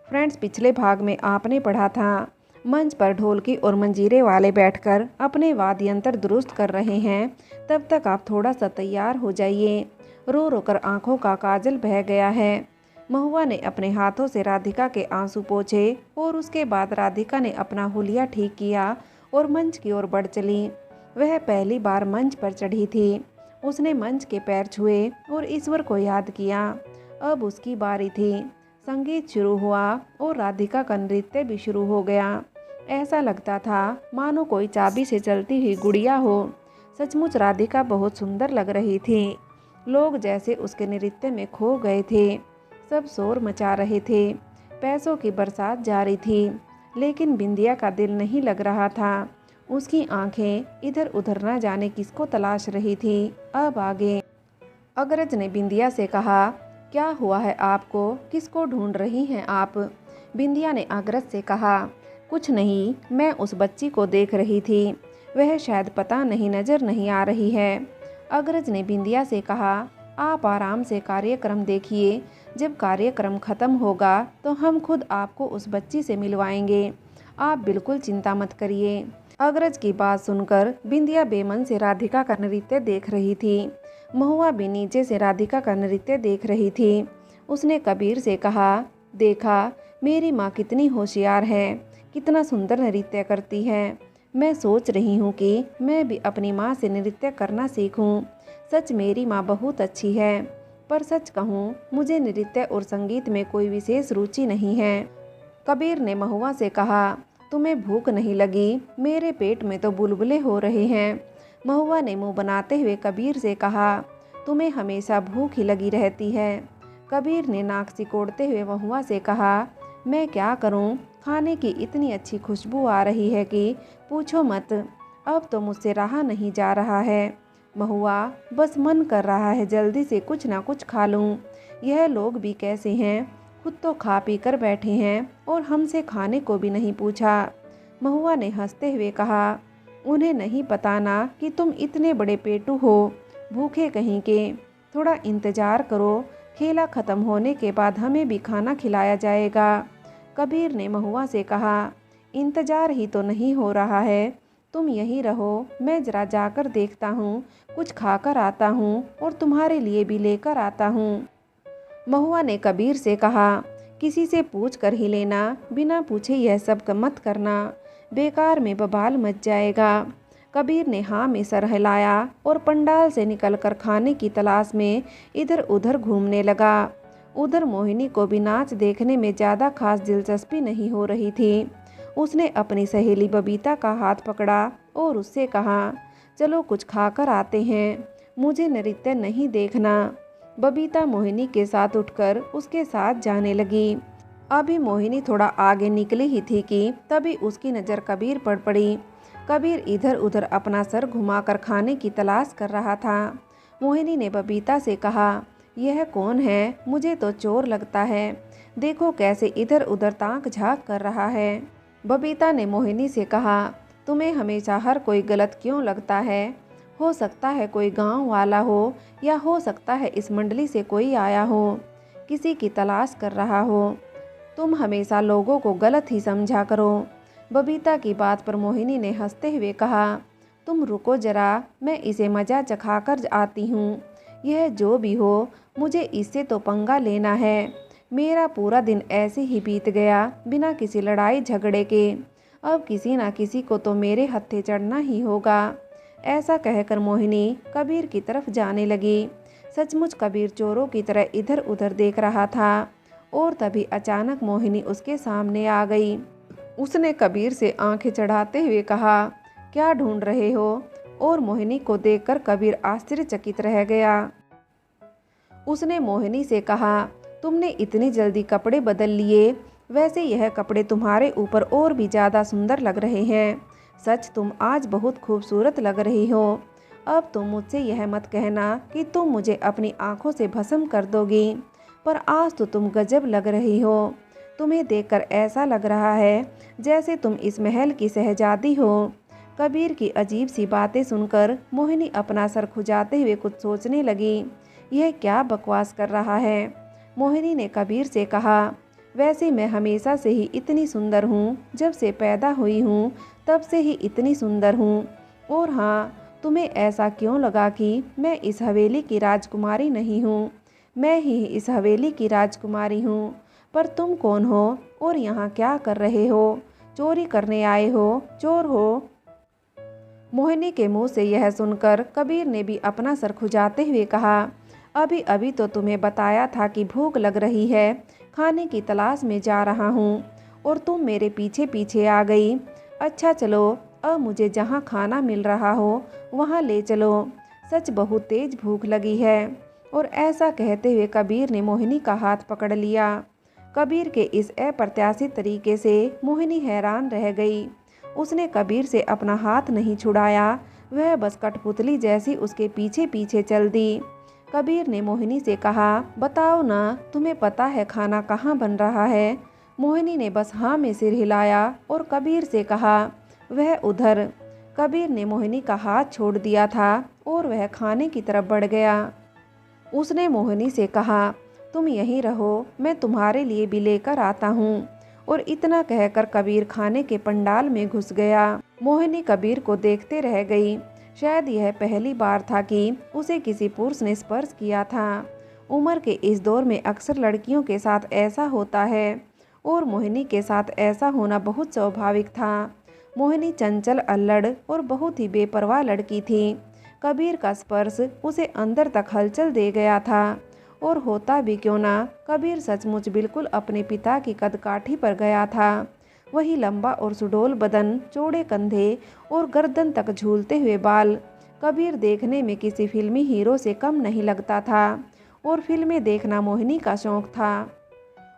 Friends, पिछले भाग में आपने पढ़ा था मंच पर ढोलकी और मंजीरे वाले बैठकर अपने वाद्य यंत्र दुरुस्त कर रहे हैं। तब तक आप थोड़ा सा तैयार हो जाइए। रो रो कर आंखों का काजल बह गया है। महुआ ने अपने हाथों से राधिका के आंसू पोंछे और उसके बाद राधिका ने अपना हुलिया ठीक किया और मंच की ओर बढ़ चली। वह पहली बार मंच पर चढ़ी थी। उसने मंच के पैर छुए और ईश्वर को याद किया। अब उसकी बारी थी। संगीत शुरू हुआ और राधिका का नृत्य भी शुरू हो गया। ऐसा लगता था मानो कोई चाबी से चलती हुई गुड़िया हो। सचमुच राधिका बहुत सुंदर लग रही थी। लोग जैसे उसके नृत्य में खो गए थे। सब शोर मचा रहे थे। पैसों की बरसात जारी थी, लेकिन बिंदिया का दिल नहीं लग रहा था। उसकी आंखें इधर उधर न जाने किसको तलाश रही थी। अब आगे अग्रज ने बिंदिया से कहा, क्या हुआ है आपको? किसको ढूंढ रही हैं आप? बिंदिया ने अग्रज से कहा, कुछ नहीं, मैं उस बच्ची को देख रही थी। वह शायद पता नहीं नजर नहीं आ रही है। अग्रज ने बिंदिया से कहा, आप आराम से कार्यक्रम देखिए। जब कार्यक्रम खत्म होगा तो हम खुद आपको उस बच्ची से मिलवाएंगे। आप बिल्कुल चिंता मत करिए। अग्रज की बात सुनकर बिंदिया बेमन से राधिका का नृत्य देख रही थी। महुआ भी नीचे से राधिका का नृत्य देख रही थी। उसने कबीर से कहा, देखा मेरी माँ कितनी होशियार है, कितना सुंदर नृत्य करती है। मैं सोच रही हूँ कि मैं भी अपनी माँ से नृत्य करना सीखूं। सच मेरी माँ बहुत अच्छी है, पर सच कहूँ मुझे नृत्य और संगीत में कोई विशेष रुचि नहीं है। कबीर ने महुआ से कहा, तुम्हें भूख नहीं लगी? मेरे पेट में तो बुलबुले हो रहे हैं। महुआ ने मुंह बनाते हुए कबीर से कहा, तुम्हें हमेशा भूख ही लगी रहती है। कबीर ने नाक सिकोड़ते हुए महुआ से कहा, मैं क्या करूं? खाने की इतनी अच्छी खुशबू आ रही है कि पूछो मत। अब तो मुझसे रहा नहीं जा रहा है। महुआ, बस मन कर रहा है जल्दी से कुछ ना कुछ खा लूं। यह लोग भी कैसे हैं, खुद तो खा पी कर बैठे हैं और हमसे खाने को भी नहीं पूछा। महुआ ने हंसते हुए कहा, उन्हें नहीं पता ना कि तुम इतने बड़े पेटू हो, भूखे कहीं के। थोड़ा इंतजार करो, खेला खत्म होने के बाद हमें भी खाना खिलाया जाएगा। कबीर ने महुआ से कहा, इंतजार ही तो नहीं हो रहा है, तुम यहीं रहो, मैं जरा जाकर देखता हूँ, कुछ खाकर आता हूँ और तुम्हारे लिए भी लेकर आता हूँ। महुआ ने कबीर से कहा, किसी से पूछ कर ही लेना, बिना पूछे यह सब मत करना, बेकार में बवाल मच जाएगा। कबीर ने हाँ में सर हिलाया और पंडाल से निकलकर खाने की तलाश में इधर उधर घूमने लगा। उधर मोहिनी को भी नाच देखने में ज़्यादा खास दिलचस्पी नहीं हो रही थी। उसने अपनी सहेली बबीता का हाथ पकड़ा और उससे कहा, चलो कुछ खाकर आते हैं, मुझे नृत्य नहीं देखना। बबीता मोहिनी के साथ उठकर उसके साथ जाने लगी। अभी मोहिनी थोड़ा आगे निकली ही थी कि तभी उसकी नज़र कबीर पर पड़ी। कबीर इधर उधर अपना सर घुमाकर खाने की तलाश कर रहा था। मोहिनी ने बबीता से कहा, यह कौन है? मुझे तो चोर लगता है, देखो कैसे इधर उधर ताक झाँक कर रहा है। बबीता ने मोहिनी से कहा, तुम्हें हमेशा हर कोई गलत क्यों लगता है? हो सकता है कोई गांव वाला हो, या हो सकता है इस मंडली से कोई आया हो, किसी की तलाश कर रहा हो। तुम हमेशा लोगों को गलत ही समझा करो। बबीता की बात पर मोहिनी ने हंसते हुए कहा, तुम रुको जरा, मैं इसे मज़ा चखा कर आती हूँ। यह जो भी हो, मुझे इससे तो पंगा लेना है। मेरा पूरा दिन ऐसे ही बीत गया बिना किसी लड़ाई झगड़े के। अब किसी ना किसी को तो मेरे हत्थे चढ़ना ही होगा। ऐसा कहकर मोहिनी कबीर की तरफ जाने लगी। सचमुच कबीर चोरों की तरह इधर उधर देख रहा था और तभी अचानक मोहिनी उसके सामने आ गई। उसने कबीर से आंखें चढ़ाते हुए कहा, क्या ढूंढ रहे हो? और मोहिनी को देखकर कबीर आश्चर्यचकित रह गया। उसने मोहिनी से कहा, तुमने इतनी जल्दी कपड़े बदल लिए? वैसे यह कपड़े तुम्हारे ऊपर और भी ज़्यादा सुंदर लग रहे हैं। सच तुम आज बहुत खूबसूरत लग रही हो। अब तुम मुझसे यह मत कहना कि तुम मुझे अपनी आंखों से भस्म कर दोगी, पर आज तो तुम गजब लग रही हो। तुम्हें देखकर ऐसा लग रहा है जैसे तुम इस महल की शहजादी हो। कबीर की अजीब सी बातें सुनकर मोहिनी अपना सर खुजाते हुए कुछ सोचने लगी। यह क्या बकवास कर रहा है? मोहिनी ने कबीर से कहा, वैसे मैं हमेशा से ही इतनी सुंदर हूँ, जब से पैदा हुई हूँ तब से ही इतनी सुंदर हूँ। और हाँ, तुम्हें ऐसा क्यों लगा कि मैं इस हवेली की राजकुमारी नहीं हूँ? मैं ही इस हवेली की राजकुमारी हूँ। पर तुम कौन हो और यहाँ क्या कर रहे हो? चोरी करने आए हो? चोर हो? मोहिनी के मुंह से यह सुनकर कबीर ने भी अपना सर खुजाते हुए कहा, अभी अभी तो तुम्हें बताया था कि भूख लग रही है, खाने की तलाश में जा रहा हूँ और तुम मेरे पीछे पीछे आ गई। अच्छा चलो, अब मुझे जहाँ खाना मिल रहा हो वहाँ ले चलो, सच बहुत तेज भूख लगी है। और ऐसा कहते हुए कबीर ने मोहिनी का हाथ पकड़ लिया। कबीर के इस अप्रत्याशित तरीके से मोहिनी हैरान रह गई। उसने कबीर से अपना हाथ नहीं छुड़ाया, वह बस कठपुतली जैसी उसके पीछे पीछे चल दी। कबीर ने मोहिनी से कहा, बताओ ना, तुम्हें पता है खाना कहाँ बन रहा है? मोहिनी ने बस हाँ में सिर हिलाया और कबीर से कहा, वह उधर। कबीर ने मोहिनी का हाथ छोड़ दिया था और वह खाने की तरफ बढ़ गया। उसने मोहिनी से कहा, तुम यहीं रहो, मैं तुम्हारे लिए भी लेकर आता हूँ। और इतना कहकर कबीर खाने के पंडाल में घुस गया। मोहिनी कबीर को देखते रह गई। शायद यह पहली बार था कि उसे किसी पुरुष ने स्पर्श किया था। उम्र के इस दौर में अक्सर लड़कियों के साथ ऐसा होता है और मोहिनी के साथ ऐसा होना बहुत स्वाभाविक था। मोहिनी चंचल, अल्लड़ और बहुत ही बेपरवाह लड़की थी। कबीर का स्पर्श उसे अंदर तक हलचल दे गया था। और होता भी क्यों ना, कबीर सचमुच बिल्कुल अपने पिता की कदकाठी पर गया था। वही लंबा और सुडौल बदन, चौड़े कंधे और गर्दन तक झूलते हुए बाल। कबीर देखने में किसी फिल्मी हीरो से कम नहीं लगता था और फिल्में देखना मोहिनी का शौक था।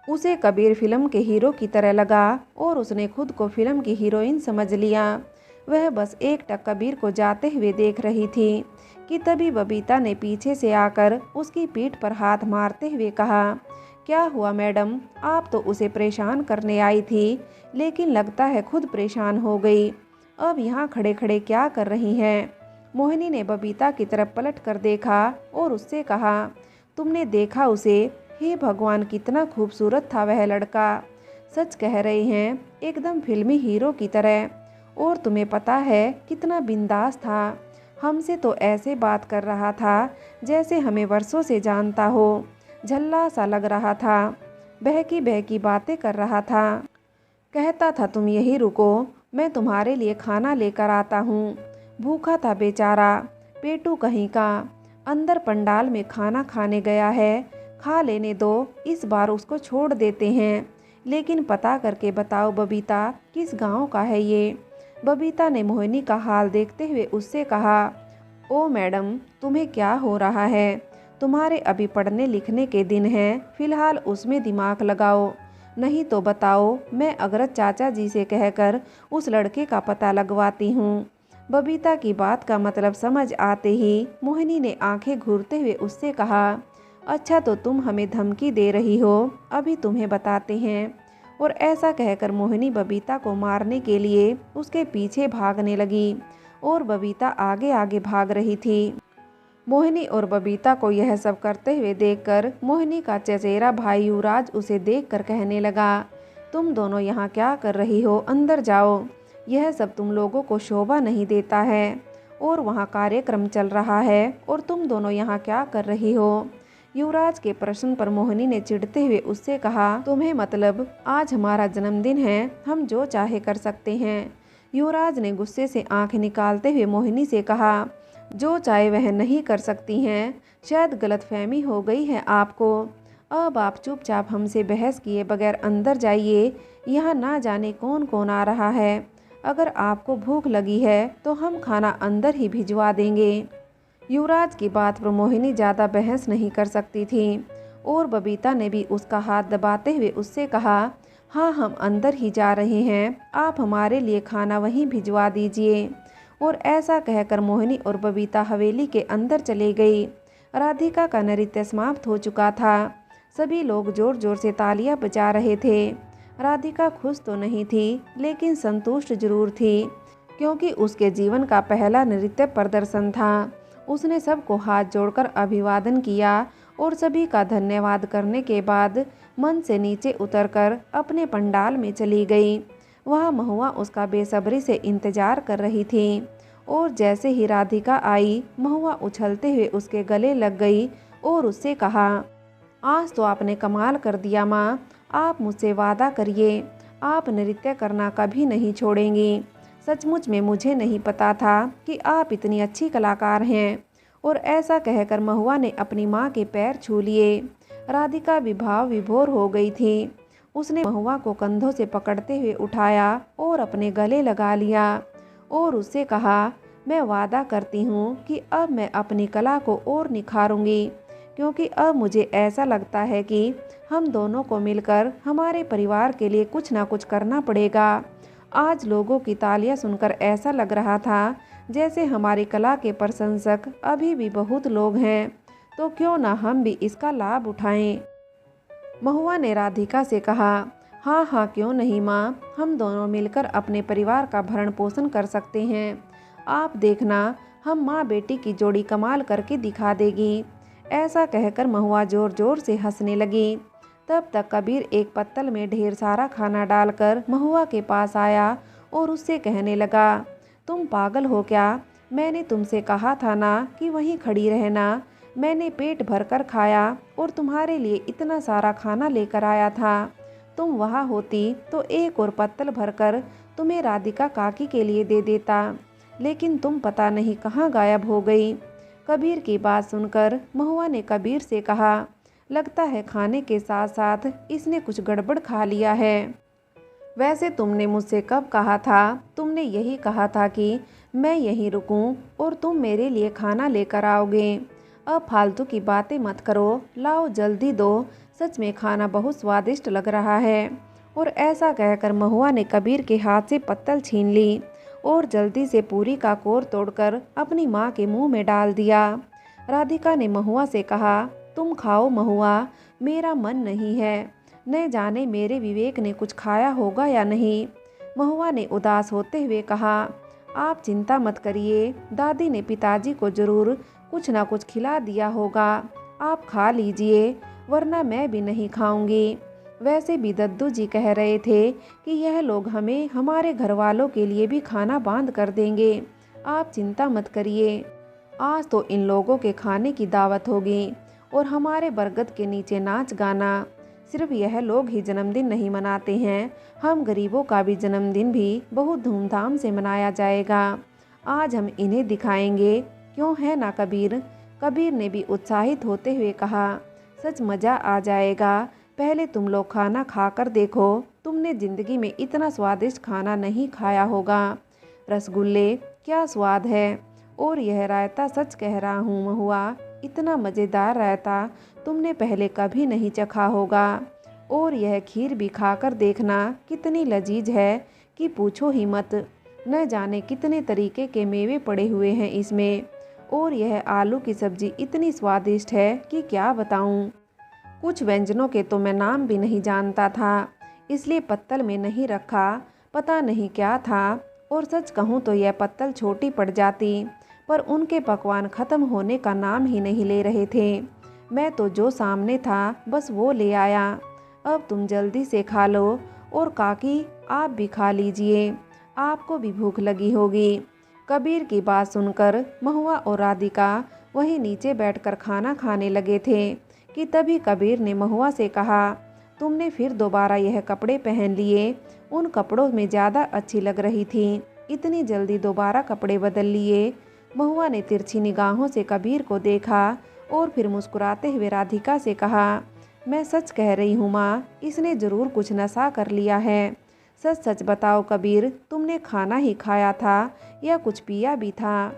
उसे कबीर फिल्म के हीरो की तरह लगा और उसने खुद को फिल्म की हीरोइन समझ लिया। वह बस एकटक कबीर को जाते हुए देख रही थी कि तभी बबीता ने पीछे से आकर उसकी पीठ पर हाथ मारते हुए कहा, क्या हुआ मैडम, आप तो उसे परेशान करने आई थी, लेकिन लगता है खुद परेशान हो गई। अब यहाँ खड़े खड़े क्या कर रही हैं? मोहिनी ने बबीता की तरफ पलट कर देखा और उससे कहा, तुमने देखा उसे? हे भगवान, कितना खूबसूरत था वह लड़का। सच कह रहे हैं, एकदम फिल्मी हीरो की तरह। और तुम्हें पता है कितना बिंदास था। हमसे तो ऐसे बात कर रहा था जैसे हमें वर्षों से जानता हो। झल्ला सा लग रहा था, बहकी बहकी बातें कर रहा था। कहता था तुम यहीं रुको, मैं तुम्हारे लिए खाना लेकर आता हूँ। भूखा था बेचारा, पेटू कहीं का। अंदर पंडाल में खाना खाने गया है, खा लेने दो, इस बार उसको छोड़ देते हैं। लेकिन पता करके बताओ बबीता, किस गांव का है ये? बबीता ने मोहिनी का हाल देखते हुए उससे कहा, ओ मैडम, तुम्हें क्या हो रहा है? तुम्हारे अभी पढ़ने लिखने के दिन हैं, फिलहाल उसमें दिमाग लगाओ। नहीं तो बताओ, मैं अग्रज चाचा जी से कहकर उस लड़के का पता लगवाती हूँ। बबीता की बात का मतलब समझ आते ही मोहिनी ने आंखें घूरते हुए उससे कहा, अच्छा तो तुम हमें धमकी दे रही हो, अभी तुम्हें बताते हैं। और ऐसा कहकर मोहिनी बबीता को मारने के लिए उसके पीछे भागने लगी और बबीता आगे आगे भाग रही थी। मोहिनी और बबीता को यह सब करते हुए देखकर मोहिनी का चचेरा भाई युवराज उसे देखकर कहने लगा, तुम दोनों यहाँ क्या कर रही हो? अंदर जाओ, यह सब तुम लोगों को शोभा नहीं देता है। और वहाँ कार्यक्रम चल रहा है और तुम दोनों यहाँ क्या कर रही हो? युवराज के प्रश्न पर मोहिनी ने चिढ़ते हुए उससे कहा, तुम्हें मतलब आज हमारा जन्मदिन है, हम जो चाहे कर सकते हैं। युवराज ने गुस्से से आंख निकालते हुए मोहिनी से कहा, जो चाहे वह नहीं कर सकती हैं, शायद गलतफहमी हो गई है आपको। अब आप चुपचाप हमसे बहस किए बगैर अंदर जाइए, यहाँ ना जाने कौन कौन आ रहा है। अगर आपको भूख लगी है तो हम खाना अंदर ही भिजवा देंगे। युवराज की बात पर मोहिनी ज़्यादा बहस नहीं कर सकती थी और बबीता ने भी उसका हाथ दबाते हुए उससे कहा, हाँ हम अंदर ही जा रहे हैं, आप हमारे लिए खाना वहीं भिजवा दीजिए। और ऐसा कहकर मोहिनी और बबीता हवेली के अंदर चले गई। राधिका का नृत्य समाप्त हो चुका था। सभी लोग जोर जोर से तालियां बजा रहे थे। राधिका खुश तो नहीं थी, लेकिन संतुष्ट जरूर थी, क्योंकि उसके जीवन का पहला नृत्य प्रदर्शन था। उसने सबको हाथ जोड़कर अभिवादन किया और सभी का धन्यवाद करने के बाद मंच से नीचे उतरकर अपने पंडाल में चली गई। वहाँ महुआ उसका बेसब्री से इंतजार कर रही थी और जैसे ही राधिका आई, महुआ उछलते हुए उसके गले लग गई और उससे कहा, आज तो आपने कमाल कर दिया माँ, आप मुझसे वादा करिए आप नृत्य करना कभी नहीं छोड़ेंगी। सचमुच में मुझे नहीं पता था कि आप इतनी अच्छी कलाकार हैं। और ऐसा कहकर महुआ ने अपनी माँ के पैर छू लिए। राधिका विभाव विभोर हो गई थी। उसने महुआ को कंधों से पकड़ते हुए उठाया और अपने गले लगा लिया और उससे कहा, मैं वादा करती हूँ कि अब मैं अपनी कला को और निखारूंगी, क्योंकि अब मुझे ऐसा लगता है कि हम दोनों को मिलकर हमारे परिवार के लिए कुछ ना कुछ करना पड़ेगा। आज लोगों की तालियां सुनकर ऐसा लग रहा था जैसे हमारी कला के प्रशंसक अभी भी बहुत लोग हैं, तो क्यों ना हम भी इसका लाभ उठाएं। महुआ ने राधिका से कहा, हाँ हाँ क्यों नहीं माँ, हम दोनों मिलकर अपने परिवार का भरण पोषण कर सकते हैं। आप देखना, हम माँ बेटी की जोड़ी कमाल करके दिखा देगी। ऐसा कहकर महुआ जोर जोर से हंसने लगी। तब तक कबीर एक पत्तल में ढेर सारा खाना डालकर महुआ के पास आया और उससे कहने लगा, तुम पागल हो क्या? मैंने तुमसे कहा था ना कि वहीं खड़ी रहना। मैंने पेट भरकर खाया और तुम्हारे लिए इतना सारा खाना लेकर आया था। तुम वहाँ होती तो एक और पत्तल भरकर तुम्हें राधिका काकी के लिए दे देता, लेकिन तुम पता नहीं कहाँ गायब हो गई। कबीर की बात सुनकर महुआ ने कबीर से कहा, लगता है खाने के साथ साथ इसने कुछ गड़बड़ खा लिया है। वैसे तुमने मुझसे कब कहा था? तुमने यही कहा था कि मैं यहीं रुकूं और तुम मेरे लिए खाना लेकर आओगे। अब फालतू की बातें मत करो, लाओ जल्दी दो, सच में खाना बहुत स्वादिष्ट लग रहा है। और ऐसा कहकर महुआ ने कबीर के हाथ से पत्तल छीन ली और जल्दी से पूरी का कोर तोड़कर अपनी माँ के मुंह में डाल दिया। राधिका ने महुआ से कहा, तुम खाओ महुआ, मेरा मन नहीं है। न जाने मेरे विवेक ने कुछ खाया होगा या नहीं। महुआ ने उदास होते हुए कहा, आप चिंता मत करिए, दादी ने पिताजी को जरूर कुछ ना कुछ खिला दिया होगा। आप खा लीजिए, वरना मैं भी नहीं खाऊंगी। वैसे भी दद्दू जी कह रहे थे कि यह लोग हमें हमारे घर वालों के लिए भी खाना बांध कर देंगे। आप चिंता मत करिए, आज तो इन लोगों के खाने की दावत होगी और हमारे बरगद के नीचे नाच गाना। सिर्फ यह लोग ही जन्मदिन नहीं मनाते हैं, हम गरीबों का भी जन्मदिन भी बहुत धूमधाम से मनाया जाएगा। आज हम इन्हें दिखाएंगे, क्यों है ना कबीर? कबीर ने भी उत्साहित होते हुए कहा, सच मज़ा आ जाएगा। पहले तुम लोग खाना खाकर देखो, तुमने ज़िंदगी में इतना स्वादिष्ट खाना नहीं खाया होगा। रसगुल्ले, क्या स्वाद है। और यह रायता, सच कह रहा हूँ महुआ, इतना मज़ेदार रायता तुमने पहले कभी नहीं चखा होगा। और यह खीर भी खाकर देखना, कितनी लजीज है कि पूछो ही मत। न जाने कितने तरीके के मेवे पड़े हुए हैं इसमें। और यह आलू की सब्ज़ी इतनी स्वादिष्ट है कि क्या बताऊं। कुछ व्यंजनों के तो मैं नाम भी नहीं जानता था, इसलिए पत्तल में नहीं रखा, पता नहीं क्या था। और सच कहूँ तो यह पत्तल छोटी पड़ जाती, पर उनके पकवान ख़त्म होने का नाम ही नहीं ले रहे थे। मैं तो जो सामने था बस वो ले आया। अब तुम जल्दी से खा लो और काकी आप भी खा लीजिए, आपको भी भूख लगी होगी। कबीर की बात सुनकर महुआ और राधिका वहीं नीचे बैठकर खाना खाने लगे थे कि तभी कबीर ने महुआ से कहा, तुमने फिर दोबारा यह कपड़े पहन लिए, उन कपड़ों में ज़्यादा अच्छी लग रही थी, इतनी जल्दी दोबारा कपड़े बदल लिए। महुआ ने तिरछी निगाहों से कबीर को देखा और फिर मुस्कुराते हुए राधिका से कहा, मैं सच कह रही हूँ माँ, इसने ज़रूर कुछ नशा कर लिया है। सच सच बताओ कबीर, तुमने खाना ही खाया था या कुछ पिया भी था?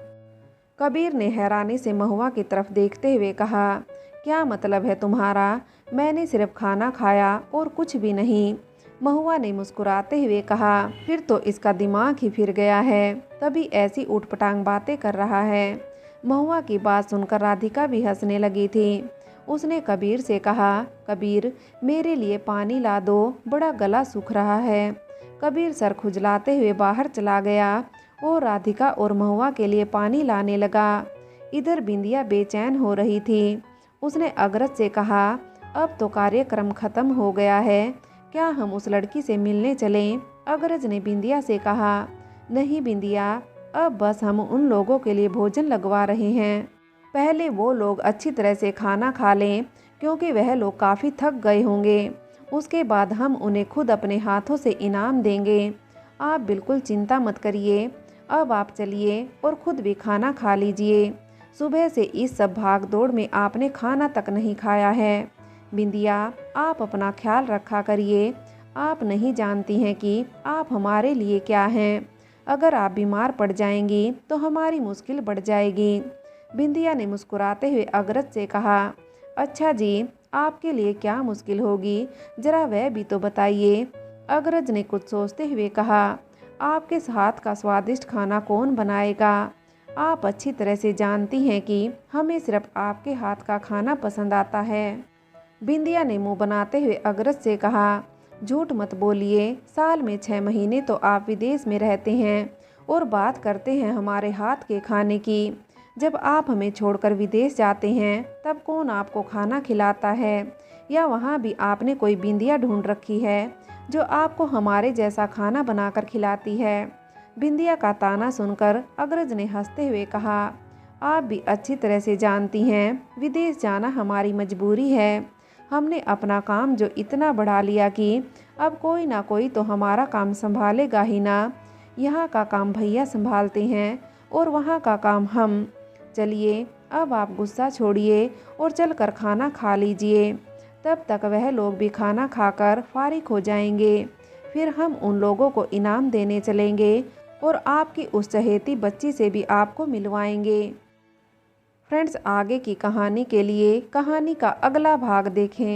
कबीर ने हैरानी से महुआ की तरफ देखते हुए कहा, क्या मतलब है तुम्हारा? मैंने सिर्फ खाना खाया और कुछ भी नहीं। महुआ ने मुस्कुराते हुए कहा, फिर तो इसका दिमाग ही फिर गया है, तभी ऐसी ऊटपटांग बातें कर रहा है। महुआ की बात सुनकर राधिका भी हंसने लगी थी। उसने कबीर से कहा, कबीर मेरे लिए पानी ला दो, बड़ा गला सूख रहा है। कबीर सर खुजलाते हुए बाहर चला गया और राधिका और महुआ के लिए पानी लाने लगा। इधर बिंदिया बेचैन हो रही थी उसने अग्रज से कहा, अब तो कार्यक्रम खत्म हो गया है, क्या हम उस लड़की से मिलने चलें? अग्रज ने बिंदिया से कहा, नहीं बिंदिया, अब बस हम उन लोगों के लिए भोजन लगवा रहे हैं। पहले वो लोग अच्छी तरह से खाना खा लें, क्योंकि वह लोग काफ़ी थक गए होंगे। उसके बाद हम उन्हें खुद अपने हाथों से इनाम देंगे। आप बिल्कुल चिंता मत करिए, अब आप चलिए और खुद भी खाना खा लीजिए। सुबह से इस सब भाग दौड़ में आपने खाना तक नहीं खाया है। बिंदिया, आप अपना ख्याल रखा करिए। आप नहीं जानती हैं कि आप हमारे लिए क्या हैं। अगर आप बीमार पड़ जाएंगी तो हमारी मुश्किल बढ़ जाएगी। बिंदिया ने मुस्कुराते हुए अग्रज से कहा, अच्छा जी, आपके लिए क्या मुश्किल होगी, जरा वह भी तो बताइए। अग्रज ने कुछ सोचते हुए कहा, आपके हाथ का स्वादिष्ट खाना कौन बनाएगा? आप अच्छी तरह से जानती हैं कि हमें सिर्फ आपके हाथ का खाना पसंद आता है। बिंदिया ने मुंह बनाते हुए अग्रज से कहा, झूठ मत बोलिए, साल में 6 महीने तो आप विदेश में रहते हैं और बात करते हैं हमारे हाथ के खाने की। जब आप हमें छोड़कर विदेश जाते हैं तब कौन आपको खाना खिलाता है? या वहाँ भी आपने कोई बिंदिया ढूंढ रखी है जो आपको हमारे जैसा खाना बनाकर खिलाती है? बिंदिया का ताना सुनकर अग्रज ने हंसते हुए कहा, आप भी अच्छी तरह से जानती हैं, विदेश जाना हमारी मजबूरी है। हमने अपना काम जो इतना बढ़ा लिया कि अब कोई ना कोई तो हमारा काम संभालेगा ही ना। यहाँ का काम भैया संभालते हैं और वहाँ का काम हम। चलिए, अब आप गुस्सा छोड़िए और चलकर खाना खा लीजिए। तब तक वह लोग भी खाना खाकर फारिग हो जाएंगे। फिर हम उन लोगों को इनाम देने चलेंगे और आपकी उस चहेती बच्ची से भी आपको मिलवाएंगे। फ्रेंड्स, आगे की कहानी के लिए कहानी का अगला भाग देखें।